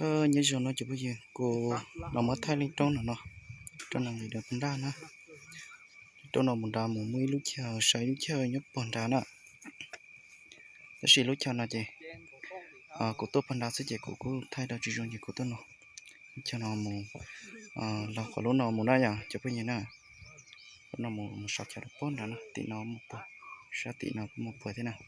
Như giờ nó chỉ bây giờ cô nó mất thay lên trong nó trong là người được bún đa nữa trong nó bún đa một mươi lúc chờ sáu lúc chờ nhấp bún đa nữa đó là lúc chờ là gì cô tôi bún đa sẽ chỉ cô thay đổi chỉ dùng gì cô tôi nó cho nó một là có lúc nào một đây à chỉ bây giờ nè nó một sáu chờ được bún đa nữa tí nó một bữa sao tí nó một bữa thế nào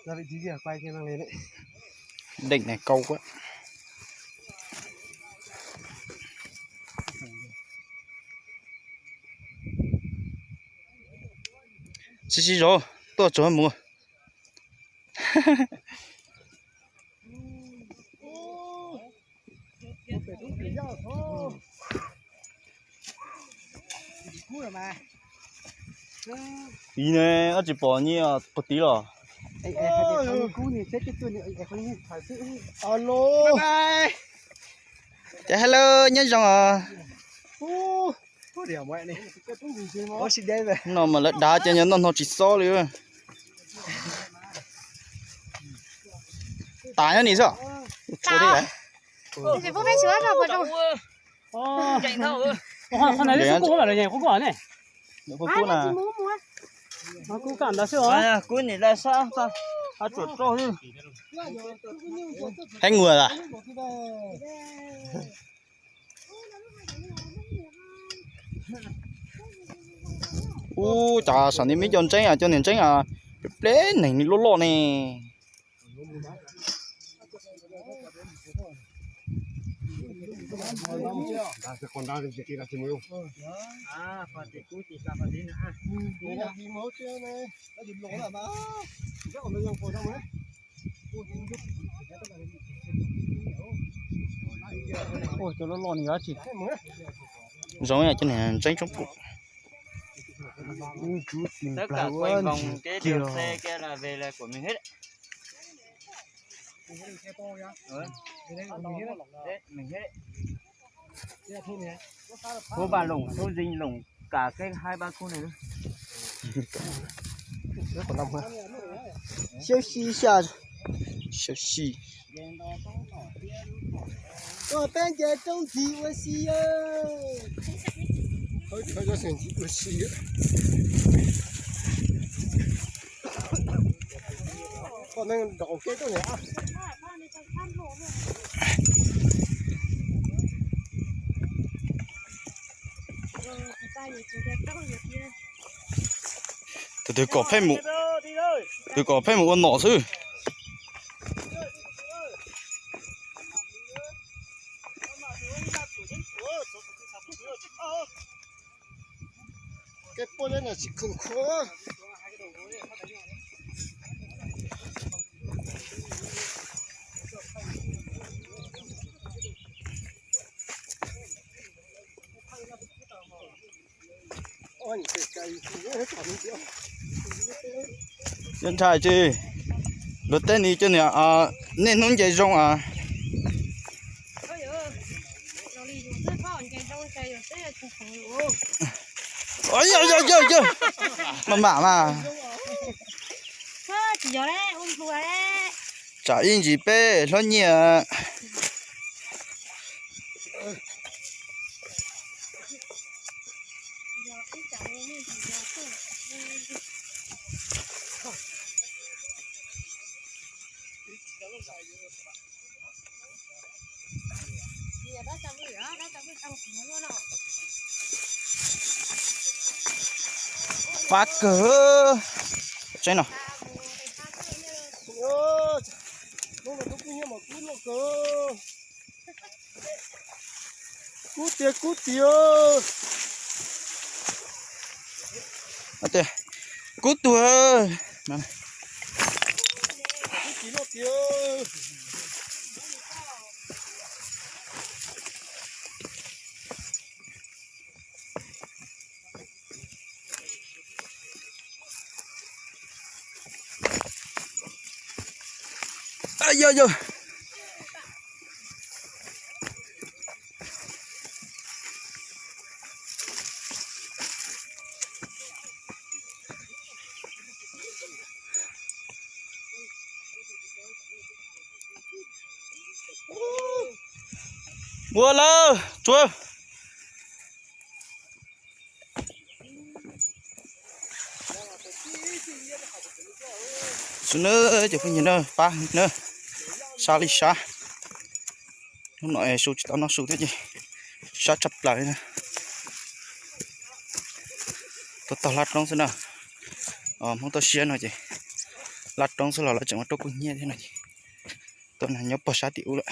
ra vị trí kìa, quay kia đang lên đấy. đỉnh này câu quá xí rồi tôi cho mua ý này ở chỉ bỏ như một tí rồi Alo. Bye. Dạ hello nhân dòng à Có điều mẹ này. Có xin đây về. nó mà lại đá cho nhân nó chỉ xó luôn tái nó nỉ sao chỗ thế đấy thì bố bé sữa rồi còn đâu Chạy thâu ơi. Con này nó cũng là nhảy cũng quả này. cô là Nó cũng cảm đã sữa. À, cô này là sao ta? À chuột trâu đi. hay người à chả sản đi mấy chọn tránh à cho nên tránh à đấy này lố lố nè Còn đang được kia là thì mới không? À, phải thì cú chỉ là phải đi nữa. Đây là đi mốt chứ này, đã điểm lỗ là mà. Chắc còn mình không phôi đâu đấy. Ôi, cho nó lon này chị. giống như trên này tránh trong cục tất cả quay vòng cái đường xe kia là về là của mình hết. Đấy, mình hết. Cô bà lủng, cô dinh lủng cả cái 2-3 khu này luôn. Siêu xì xa. siêu xì Có tên chơi trong gì mà xì ơi. Thôi cho xem gì mà xì á. Con đang đổ cái tôi này. từ cỏ phê một con nỏ sư Cái bố lên là chỉ không khó. dân trai chứ lột tên đi cho nè nên muốn chạy rong à ôi giờ mà chỉ giờ đấy thua đấy chả yên gì bé lo nhỉ phá cờ chơi nào Nó là lúc như mà cút nó cơ. Cút tía. ở đây cút tua Cút tía. ai yo mua lơ chúa xuống nữa chỉ phải nhìn nữa ba nữa sao đi sao nó nói số tao nó số thế gì sao chập lại nè tao lát trong xem nào không tao xuyên rồi chị lát trong xem là chẳng có trâu cũng nhẹ thế này tao này nhớ bỏ sát tiểu lại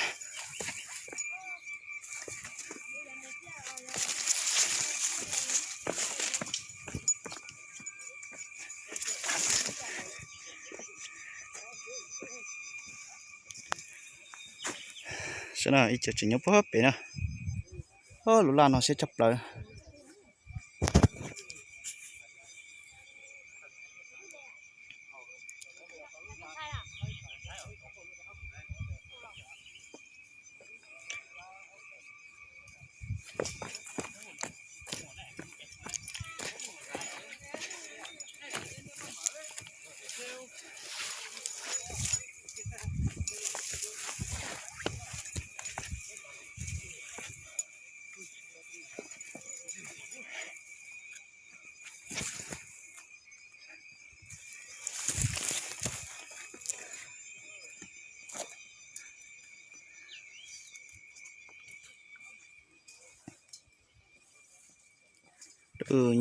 xem nào ít chỉ nhớ bỏ hết bé nè lũ la nó sẽ chập lại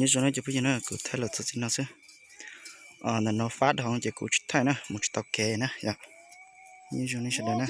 như cho nó chỉ bây giờ nó cứ thay là tự nhiên nó sẽ là nó phát không chỉ cứ thay nó một tàu kè nè dạ như cho nó sẽ đây nè